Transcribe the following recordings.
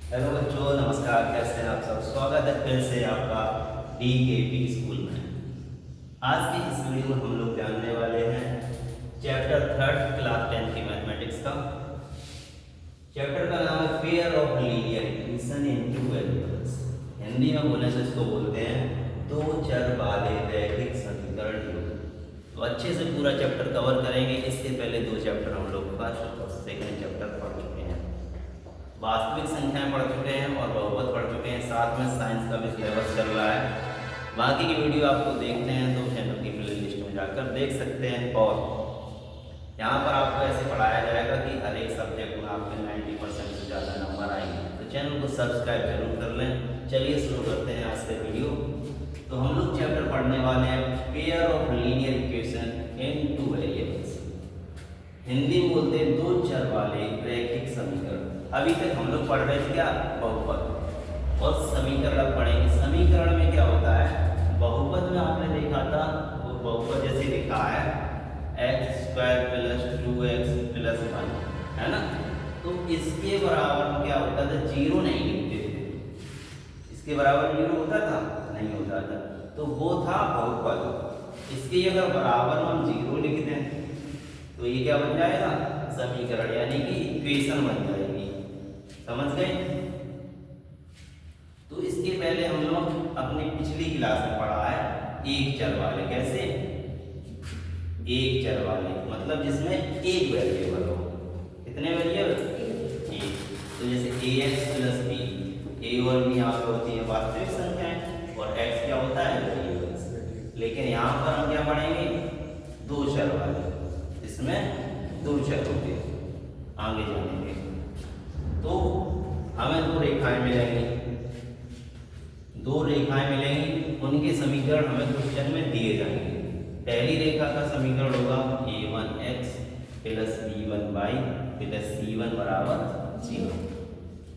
Hello बच्चों, नमस्कार। कैसे हैं आप सब? स्वागत है फिर से आपका DKP स्कूल में। आज की इस वीडियो में हम लोग जानने वाले हैं चैप्टर 3 क्लास 10 की मैथमेटिक्स का। चैप्टर का नाम है pair of linear equation in two variables. Hindi में बोले तो इसको बोलते हैं दो चर वाले रैखिक समीकरण योग। तो अच्छे से पूरा चैप्टर कवर करेंगे। इससे पहले दो चैप्टर हम लोग फर्स्ट और सेकेंड चैप्टर पढ़ चुके हैं। वास्तविक संख्याएं पढ़ चुके हैं और बहुपद पढ़ चुके हैं। साथ में साइंस का भी सिलेबस चल रहा है। बाकी की वीडियो आपको देखते हैं तो चैनल की प्लेलिस्ट में जाकर देख सकते हैं। और यहाँ पर आपको ऐसे पढ़ाया जाएगा कि हर एक सब्जेक्ट में आपके 90% से ज़्यादा नंबर आएंगे। तो चैनल को सब्सक्राइब जरूर कर लें। चलिए शुरू करते हैं आज से वीडियो। तो हम लोग चैप्टर पढ़ने वाले हैं pair of linear equation in two variables. Hindi में बोलते हैं दो चर वाले रैखिक समीकरण। अभी तक हम लोग पढ़ रहे थे क्या? बहुपद। और समीकरण पढ़ेंगे। समीकरण में क्या होता है? बहुपद में आपने देखा था, वो बहुपद जैसे लिखा है x² + 2x + 1, है ना? तो इसके बराबर क्या होता था? जीरो नहीं लिखते थे। इसके बराबर जीरो होता था? नहीं होता था। तो वो था बहुपद। इसके अगर बराबर हम जीरो लिख दें तो ये क्या बन जाएगा? समीकरण, यानी कि इक्वेशन बन जाएगी। समझ गए? तो इसके पहले हम लोग अपनी पिछली क्लास में पढ़ा है एक चर वाले। कैसे? एक चर वाले मतलब जिसमें एक वेरिएबल हो। कितने वेरिएबल? एक। तो जैसे ax + b, a और b यहाँ पे होती है वास्तविक संख्याएं और x क्या होता है? वेरिएबल। लेकिन यहाँ पर हम क्या पढ़ेंगे? दो चर वाले, इसमें दो चर होते हैं। आगे जानेंगे तो हमें दो रेखाएं मिलेंगी। दो रेखाएं मिलेंगी, उनके समीकरण हमें क्वेश्चन में दिए जाएंगे। पहली रेखा का समीकरण होगा a1x + b1y + c1 = 0।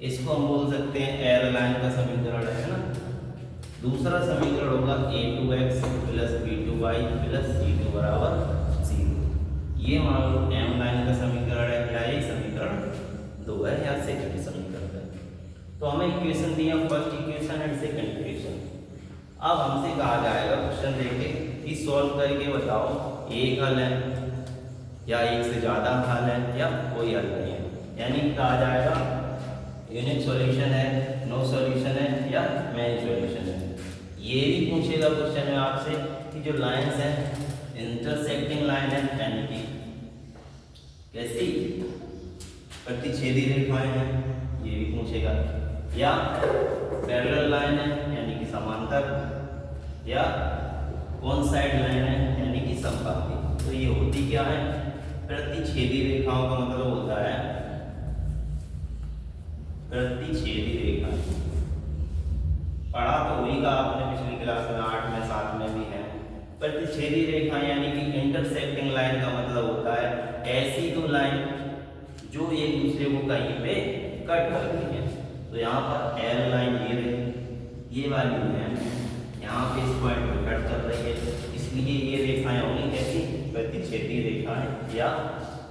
इसको हम बोल सकते हैं एल लाइन का समीकरण, है ना? दूसरा समीकरण होगा a2x + b2y + c2 = 0। ये मान लो एम लाइन का समीकरण है, या ये समीकरण 2 है, या सेकंड समीकरण है। तो हमें इक्वेशन दिया, first equation and second equation. अब हमसे कहा जाएगा क्वेश्चन देके कि सॉल्व करके बताओ एक हल है या एक से ज़्यादा हल है या कोई हल नहीं है। यानी कहा जाएगा यूनिक सॉल्यूशन है, नो सॉल्यूशन है या मेन सॉल्यूशन है। ये भी पूछेगा क्वेश्चन में आपसे कि जो लाइंस हैं इंटरसेक्टिंग लाइन है, यानी कि कैसी? प्रतिच्छेदी रेखाएं हैं, ये भी पूछेगा। या पैरेलल लाइन है, यानी कि समांतर, या कोइंसाइड लाइन है, यानी कि समपाती। तो ये होती क्या है? प्रतिच्छेदी रेखाओं का मतलब होता है प्रतिच्छेदी रेखा। पढ़ा तो वही का आपने पिछली क्लास में 8 में 7 में भी है। प्रतिच्छेदी रेखा यानी कि इंटरसेक्टिंग लाइन का मतलब होता है ऐसी दो लाइन जो एक दूसरे को कहीं पे कट करती है। तो यहाँ पर एल लाइन ये रही, ये वाली है यहाँ पे इस पॉइंट पे कट कर रही है, इसलिए ये रेखाएं होंगी कैसी? प्रतिच्छेदी रेखाएं, या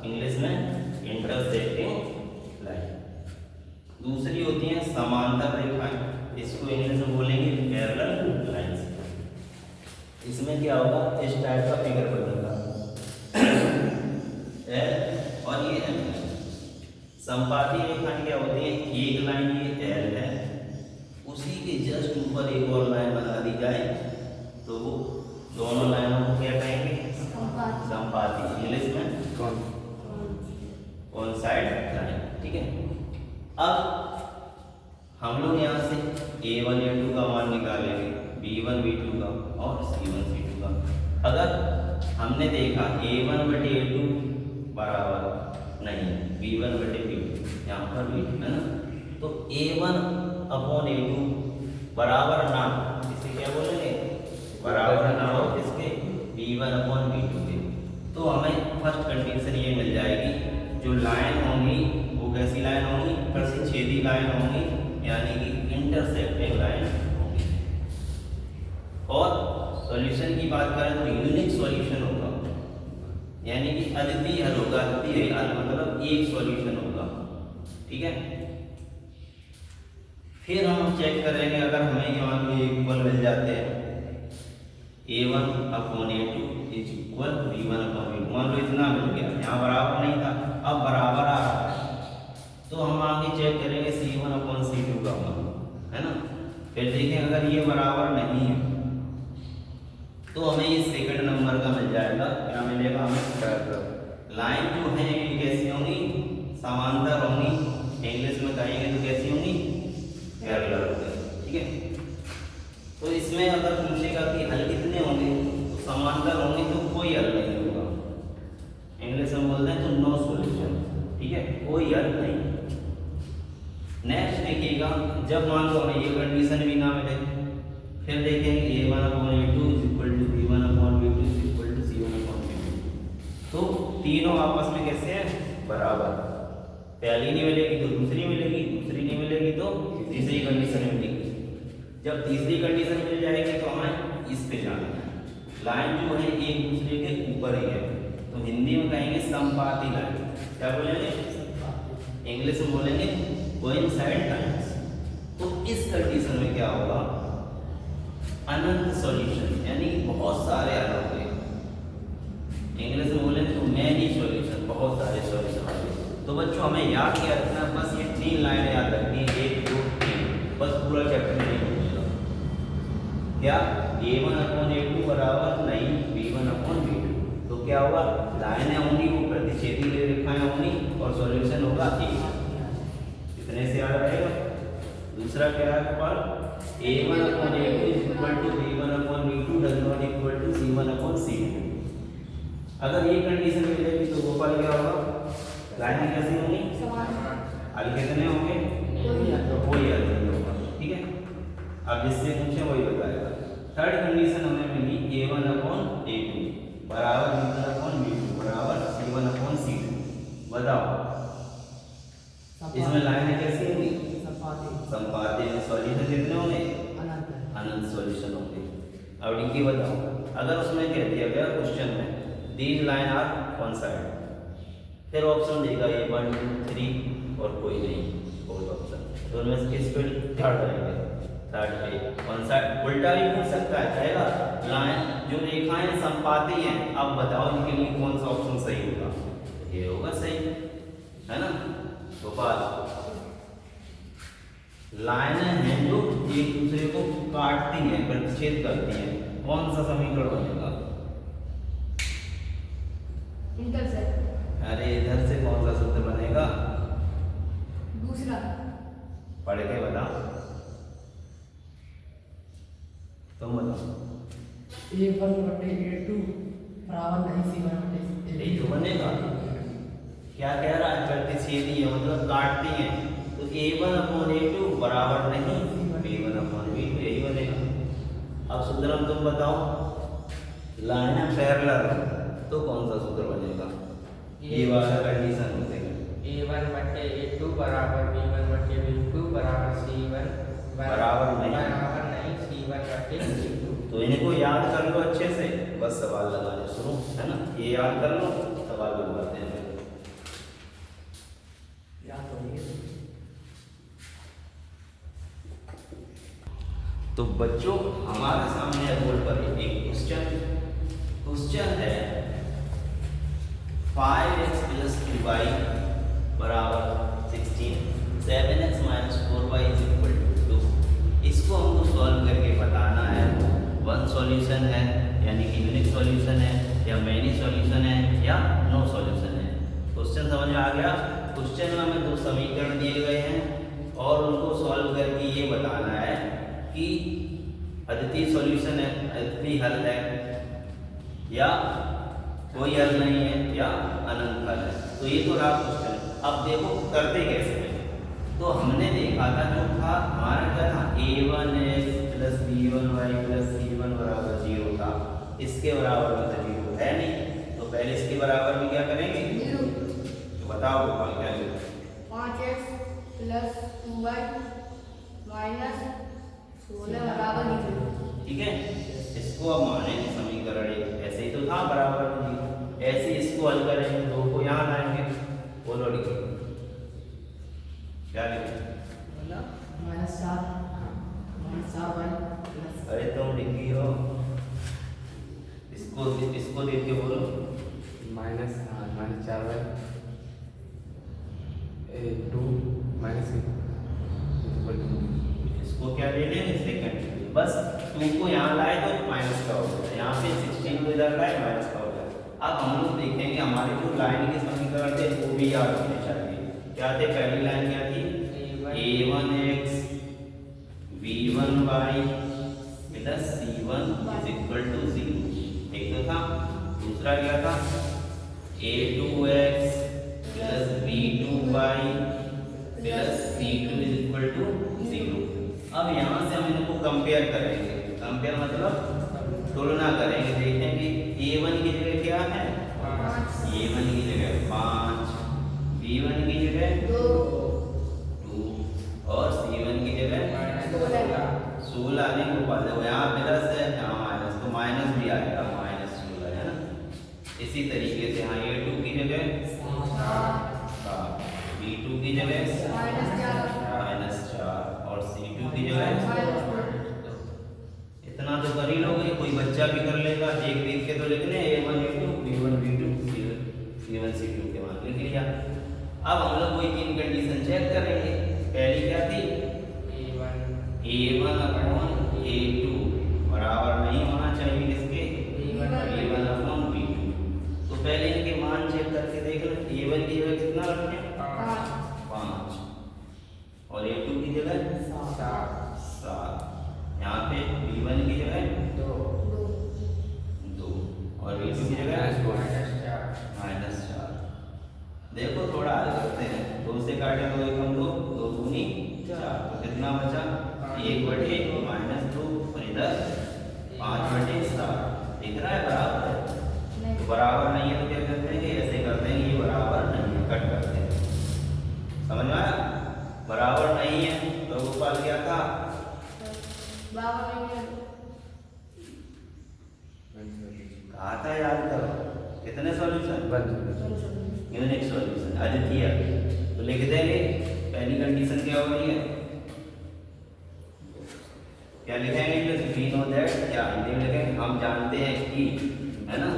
इंग्लिश में इंटरसेक्टिंग लाइन। दूसरी होती है समांतर रेखाएं, इसको इंग्लिश में बोलेंगे पैरेलल लाइंस। इसमें क्या होगा? इस टाइप का फिगर बनेगा एल और ये एम। समपाती रेखाएं क्या होती है? एक लाइन ये एल है, उसी के जस्ट ऊपर एक और लाइन बना दी जाए तो वो दोनों लाइनों को क्या कहेंगे? समपाती। इंग्लिश में कोइंसाइड लाइन। ठीक है। अब हम लोग यहाँ से a1 a2 का मान निकालेंगे, b1 b2 का और c1 c2 का। अगर हमने देखा a1/a2 बराबर नहीं b1/b2, यहाँ पर b2 है ना, तो a1/a2 बराबर ना, इसे क्या बोलेंगे? बराबर ना हो किसके? b1/b2 के। तो हमें फर्स्ट कंडीशन ये मिल जाएगी, जो लाइन होंगी वो कैसी लाइन होंगी? प्रतिच्छेदी लाइन होंगी, यानी कि इंटरसेक्टिंग लाइन होगी। और सॉल्यूशन की बात करें तो यूनिक सॉल्यूशन होगा, यानी कि अद्वितीय हल होगा। अद्वितीय हल मतलब एक सॉल्यूशन होगा। ठीक है। फिर हम चेक करेंगे, अगर हमें ये मान लो इक्वल मिल जाते हैं A1/A2 इज इक्वल B1/B2, मान लो इतना मिल गया, यहाँ बराबर नहीं था, अब बराबर आ रहा है, तो हम आगे चेक करेंगे C1/C2 का मान, है ना। फिर देखें अगर ये बराबर नहीं है तो हमें ये सेकंड नंबर का मिल जाएगा, क्या मिलेगा हमें, लाइन जो है ये कैसी होंगी, समांतर होंगी, इंग्लिश में कहेंगे तो कैसी होंगी, पैरेलल होंगी, ठीक है। तो इसमें अगर पूछेगा कि हल कितने होंगे, तो समांतर होंगे तो कोई हल नहीं होगा, इंग्लिश में बोलते हैं तो नो सॉल्यूशन, ठीक है, कोई हल नहीं। नेक्स्ट देखिएगा, जब मान लो हमें ये कंडीशन भी ना मिले, फिर देखेंगे A1/A2 is equal to B1/B2 is equal to C1/B2, तो तीनों आपस में कैसे हैं, बराबर, पहली नहीं मिलेगी तो दूसरी मिलेगी, दूसरी नहीं मिलेगी तो तीसरी कंडीशन मिलेगी। जब तीसरी कंडीशन मिल जाएगी तो हमें इस पे जाना है, लाइन जो है एक दूसरे के ऊपर ही है, तो हिंदी में कहेंगे संपाती लाइन, क्या बोलेंगे, इंग्लिश में बोलेंगे कोइंसाइड लाइंस। तो इस कंडीशन में क्या होगा, अनंत सॉल्यूशन, यानी बहुत सारे हल होंगे, इंग्लिश में बोलेंगे तो मैनी सॉल्यूशन, बहुत सारे सॉल्यूशन होंगे। तो बच्चों हमें याद क्या रखना है, बस ये 3 लाइनें याद रखनी है, 1 2 3, बस पूरा चैप्टर नहीं पूछेगा, क्या A1/A2 बराबर नहीं B1/B2, तो क्या होगा, लाइनें होंगी वो प्रतिच्छेदी रेखाएं होंगी और सॉल्यूशन होगा एक, इतने से याद रहेगा। दूसरा क्या है पर A1/A2 is equal to B1/B2 does not equal to C1/C2, अगर ये कंडीशन मिलेगी तो वो पर क्या होगा, लाइनें कैसी होंगी, हल कितने होंगे, कोई हल नहीं होगा, ठीक है। अब जिससे पूछे वही बताएगा। थर्ड कंडीशन हमें मिली A1/A2 बराबर B1/B2 बराबर C1/C2, बताओ इसमें लाइनें कैसी होंगी, संपाती, सॉल्यूशन कितने होंगे, अनंत सॉल्यूशन होंगे। अब इनकी बताओ, अगर उसमें कह दिया गया क्वेश्चन में दीज लाइन आर कोइंसाइड, फिर ऑप्शन देगा ये 1 2 3 और कोई नहीं, कोई ऑप्शन, तो उनमें से किस पे थर्ड रहेगा, थर्ड पे कोइंसाइड। उल्टा भी पूछ सकता है, कहेगा लाइन जो रेखाएं संपाती हैं, अब बताओ इनके लिए कौन सा ऑप्शन सही होगा, ये होगा सही, है ना। गोपाल, लाइनें हैं जो एक दूसरे को काटती हैं, प्रतिच्छेद करती हैं, कौन सा समीकरण बनेगा, इंटरसेक्ट। अरे इधर से कौन सा सूत्र बनेगा, दूसरा, पढ़ के बताओ, तुम बताओ, A1/A2 बराबर नहीं C1/A2, यही तो बनेगा। क्या कह रहा है, प्रतिच्छेदी है मतलब काटती हैं, तो A1/A2 बराबर नहीं B1/B2, यही बनेगा। अब सूत्र तुम बताओ, लाइनें पैरेलल तो कौन सा सूत्र बनेगा, ये वाला कंडीशन होतेगा, A1/A2 बराबर B1/B2 बराबर C1 बराबर नहीं C1/C2। तो इनको याद कर लो अच्छे से, बस सवाल लगाने शुरू, है ना, ये याद कर लो, सवाल लगवाते हैं। तो बच्चों हमारे सामने बोर्ड पर एक क्वेश्चन है 5x + 2y बराबर 16, 7x - 4y = 2, इसको हमको सॉल्व करके बताना है, वन सॉल्यूशन है यानी कि यूनिक सॉल्यूशन है या मैनी सॉल्यूशन है या नो सॉल्यूशन है। क्वेश्चन समझ में आ गया। क्वेश्चन में हमें 2 समीकरण दिए गए हैं और उनको सॉल्व करके ये बताना है कि अद्वितीय सॉल्यूशन है, अद्वितीय हल है या कोई हल नहीं है या अनंत हल है। तो ये तो रहा क्वेश्चन। अब देखो करते कैसे हैं। तो हमने देखा था जो था हमारा क्या था, a1x + b1y + c1 = 0 था। इसके बराबर में तो 0 है नहीं, तो पहले इसके बराबर में क्या करेंगे, तो बताओ गोपाल क्या करेंगे। 5x + 2y - 16 बराबर 0। ठीक है, इसको अब मानेंगे समीकरण एक, ऐसे ही तो था बराबर में 0, ऐसे इसको हल करेंगे, 2 को यहाँ लाएंगे, बोलो लिखो क्या लिखें, -4 प्लस अरे तुम लिखी हो, इसको देख के बोलो। -4 2 इसको क्या ले लेंगे सेकंड, बस 2 को यहाँ लाए तो माइनस का हो जाए, यहाँ पे 16 को इधर लाए माइनस का हो जाए। अब हम लोग देखेंगे हमारे जो लाइन के समीकरण थे वो भी याद होने चाहिए। क्या थे, पहली लाइन क्या थी, a1x b1y plus c1 is equal to 0, एक तो था। दूसरा क्या था, a2x plus b2y plus c2 is equal to 0। अब यहाँ से हम इनको कंपेयर करेंगे, कंपेयर मतलब तुलना करेंगे, देखेंगे a1 की जगह क्या है, a1 की जगह 5, b1 की जगह 2 और c1 की जगह 16 नहीं हो पाते, यहाँ प्लस है यहाँ माइनस, तो माइनस भी आएगा, -16 है ना। इसी तरीके से यहाँ a2 की जगह 7, b2 की जगह -4 और c2 की जगह। इतना तो कर ही लोगे, कोई बच्चा भी कर लेगा, देख देख के तो लिखने a1 a2 b1 b2 c1 c2 के मान लिख लिया। अब हम लोग कोई तीन कंडीशन चेक करेंगे। पहली क्या थी, a1 अपॉन a2 बराबर नहीं होना चाहिए किसके, a1 अपॉन b2। तो पहले इनके मान चेक करके देख लो, a1 की जगह कितना रखें 5 और a2 की जगह 7, यहाँ पे b1 की जगह 2 और b2 की जगह -4। देखो थोड़ा हल करते हैं, 2 से काटे तो 1 हम 2 दूनी 4, तो कितना बचा 1/2 और इधर 5/7, दिख रहा है बराबर है। तो बराबर नहीं है तो क्या करते हैं कि ऐसे करते हैं, ये बराबर नहीं है, कट करते हैं, समझ में आया। बराबर नहीं है तो गोपाल क्या था, कहा था याद करो, कितने सॉल्यूशन, यूनिक सॉल्यूशन अद्वितीय। तो लिख देंगे पहली कंडीशन क्या हो रही है, क्या लिखेंगे, वी नो दैट, क्या हिंदी में लिखेंगे, हम जानते हैं कि, है ना,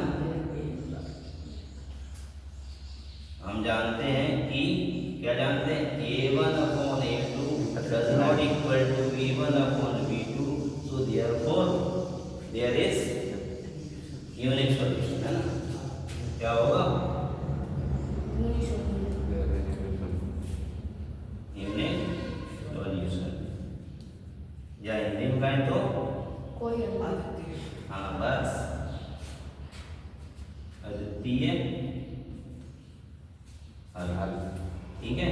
हम जानते हैं कि, क्या जानते हैं, a1 upon a2 does not equal to b1 upon b2, so therefore there is unique solution, है ना। क्या होगा, यूनिक सॉल्यूशन, या हिंदी में कहें तो हाँ बस अद्वितीय हल, ठीक है,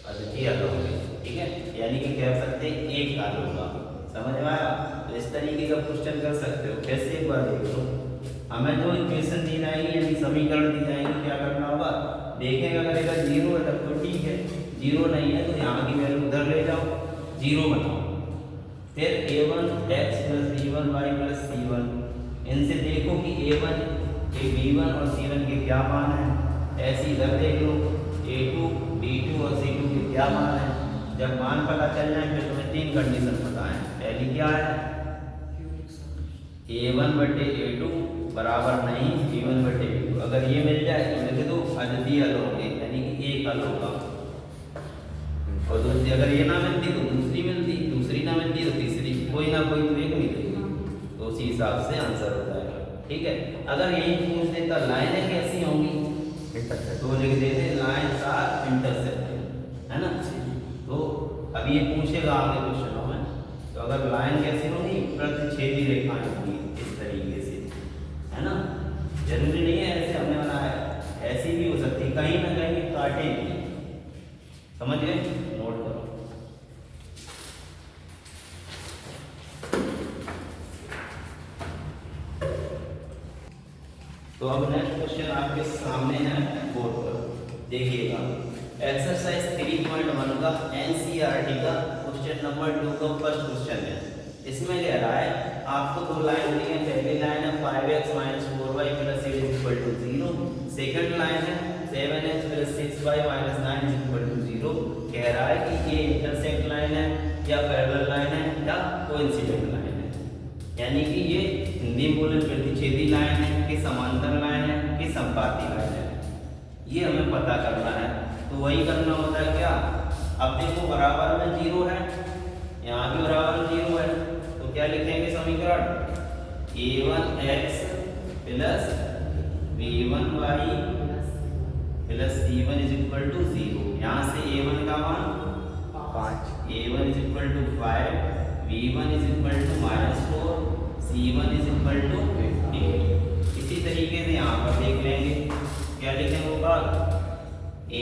अद्वितीय हल होंगे, ठीक है, यानी कि कह सकते हैं एक हल होगा, समझ में आया। तो इस तरीके का क्वेश्चन कर सकते हो। कैसे, एक बार देख लो, हमें जो इक्वेशन दी जाएगी यानी समीकरण दी जाएंगे, क्या करना होगा, देखेंगे अगर इधर 0 है तब तो ठीक है, 0 नहीं है तो यहाँ की वैल्यू उधर ले जाओ, 0 बनाओ, फिर a1x plus b1y plus c1, इनसे देखो कि a1 b1 और c1 के क्या मान है, ऐसे इधर देख लो a2 b2 और c2 के क्या मान है। जब मान पता चल जाए फिर तुम्हें तीन कंडीशन पता है। पहली क्या है, a1/a2 बराबर नहीं b1/b2, अगर ये मिल जाए तो लिख दो अद्वितीय हल होंगे, यानी कि एक हल होगा। और दूसरी अगर ये ना मिलती तो दूसरी मिलती, दूसरी ना मिलती तो तीसरी, कोई ना कोई तो एक मिलेगी, तो उसी हिसाब से आंसर हो जाएगा, ठीक है। अगर यही पूछ देता लाइनें कैसी होंगी तो लिख देते लाइन्स आर इंटरसेक्टिंग, है ना। तो अब ये पूछेगा आगे क्वेश्चनों में, तो अगर लाइन कैसी होगी, प्रतिच्छेदी रेखाएं होंगी इस तरीके से, है ना। जरूरी नहीं है ऐसे हमने बनाया, ऐसी भी हो सकती है, कहीं ना कहीं काटेंगे, समझ गए, नोट करो। तो अब नेक्स्ट क्वेश्चन आपके सामने है बोर्ड पर, देखिएगा। एक्सरसाइज 3.1 का एनसीईआरटी का क्वेश्चन नंबर 2 का फर्स्ट क्वेश्चन है। इसमें कह रहा है आपको दो लाइन दी है, पहली लाइन है 5x - 4y + 8 = 0, सेकंड लाइन है 7x + 6y - 9 = 0। कह प्रतिच्छेदी लाइन है कि समांतर लाइन है कि संपाती लाइन है, ये हमें पता करना है। तो वही करना होता है क्या, अब देखो बराबर में 0 है, यहाँ भी बराबर में 0 है, तो क्या लिखेंगे समीकरण, a1x plus b1y plus c1 is equal to 0। यहाँ से a1 का मान 5, a1 is equal to 5, b1 is equal to -4, c1 is equal to 8। इसी तरीके से यहाँ पर देख लेंगे, क्या लिखेंगे होगा,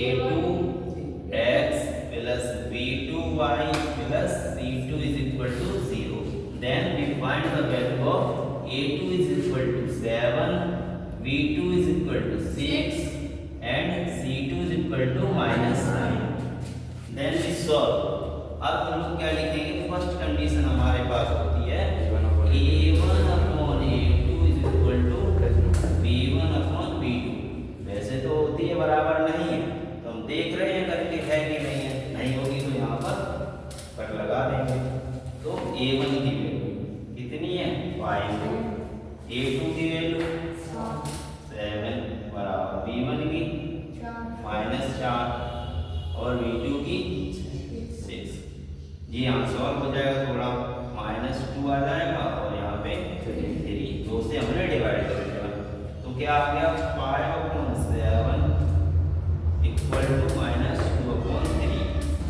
a2x plus b2y plus c2 is equal to 0। Then we find the value of a2 is equal to 7, b2 is equal to 6 and c2 is equal to -9। Then we solve. अब हम लोग क्या लिखेंगे, फर्स्ट कंडीशन हमारे पास होती है a1 upon a2 is equal to b1 upon b2। वैसे तो होती है, बराबर नहीं है, तो हम देख रहे हैं करके है कि नहीं है, नहीं होगी तो यहाँ पर लगा देंगे। तो a1 की वैल्यू कितनी है 5, a2 की वैल्यू 7 बराबर b1 की -4 और b2 की 6। जी हाँ, सॉल्व हो जाएगा, थोड़ा -2 आ जाएगा और यहाँ पे 3, 2 से हमने डिवाइड कर दिया, तो क्या आ गया 5/7 इक्वल टू -2/3।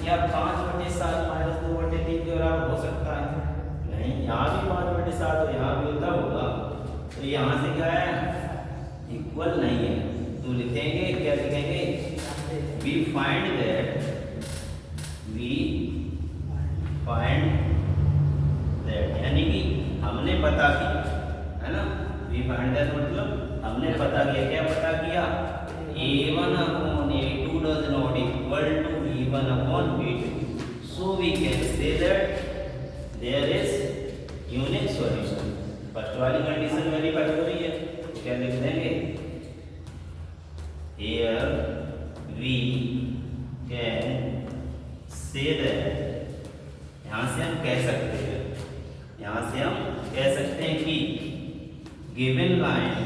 क्या 5/7 -2/3 के बराबर हो सकता है? नहीं, यहाँ भी 5/7 और यहाँ भी उतना होगा, तो यहाँ से क्या है, इक्वल नहीं है, तो लिखेंगे, क्या लिखेंगे, we find that यानी कि हमने पता किया, है ना, we find that मतलब हमने पता किया, क्या पता किया, a1 upon a2 does not equal to b1 upon b2, so we can say that there is unique solution। First वाली कंडीशन वेरीफाई हो रही है, तो क्या लिख देंगे, here we can say that, यहाँ से हम कह सकते हैं, यहाँ से हम कह सकते हैं कि given lines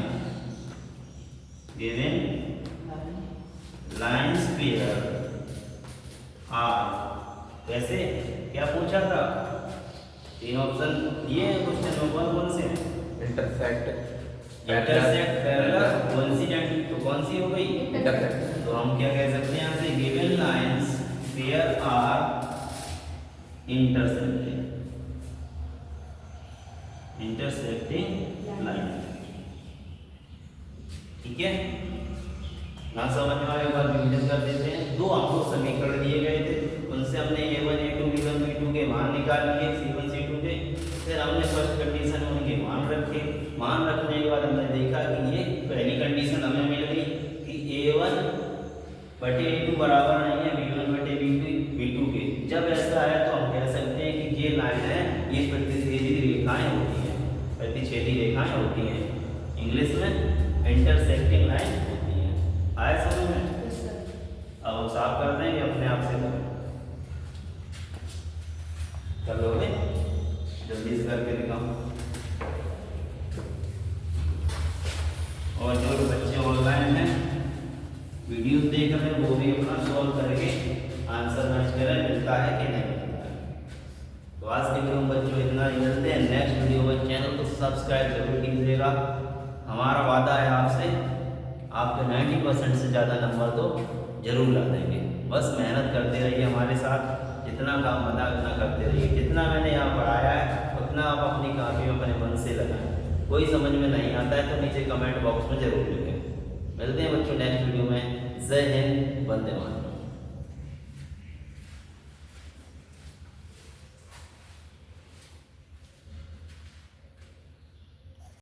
pair are, वैसे क्या पूछा था, 3 ऑप्शन ये क्वेश्चन में कौन से हैं, इंटरसेक्ट, पैरेलल, कोइंसिडेंट, तो कौन सी हो गई, इंटरसेक्ट। तो हम क्या कह सकते हैं यहाँ से, given lines pair are intersecting line. ठीक है, ना समझ में आए बार डिवीजन कर देते हैं। 2 आपको समीकरण दिए गए थे, उनसे हमने a1 a2 b1 b2 के मान निकाल लिए, c1 c2 के, फिर हमने फर्स्ट कंडीशन में उनके मान रखे। मान रखने के बाद हमने देखा कि ये पहली कंडीशन हमें मिल गई कि a1 बटे a2 बराबर नहीं है b1 बटे b2 के। जब ऐसा है तो हम कह सकते हैं कि ये लाइन है, ये प्रतिच्छेदी रेखाएं होती हैं, प्रतिच्छेदी रेखाएं होती हैं, इंग्लिश में इंटरसेक्टिंग लाइन होती हैं। आया समझ में? अब हम साफ कर देंगे अपने आप से, कर लोगे, जल्दी से करके दिखाओ। और जो बच्चे ऑनलाइन हैं, वीडियो देख रहे हैं, वो भी अपना सॉल्व करके आंसर मैच करें, मिलता है कि नहीं मिलता है। तो आज के वीडियो में बच्चों इतना ही, मिलते हैं नेक्स्ट वीडियो में। चैनल को सब्सक्राइब जरूर कीजिएगा। हमारा वादा है आपसे, आपके 90% से ज़्यादा नंबर तो जरूर ला देंगे। बस मेहनत करते रहिए हमारे साथ, जितना काम बना उतना करते रहिए। जितना मैंने यहाँ पढ़ाया है उतना आप अपनी कॉपी में अपने मन से लगाएं। कोई समझ में नहीं आता है तो नीचे कमेंट बॉक्स में जरूर लिखें। मिलते हैं बच्चों नेक्स्ट वीडियो में। जय हिंद, वंदे मातरम।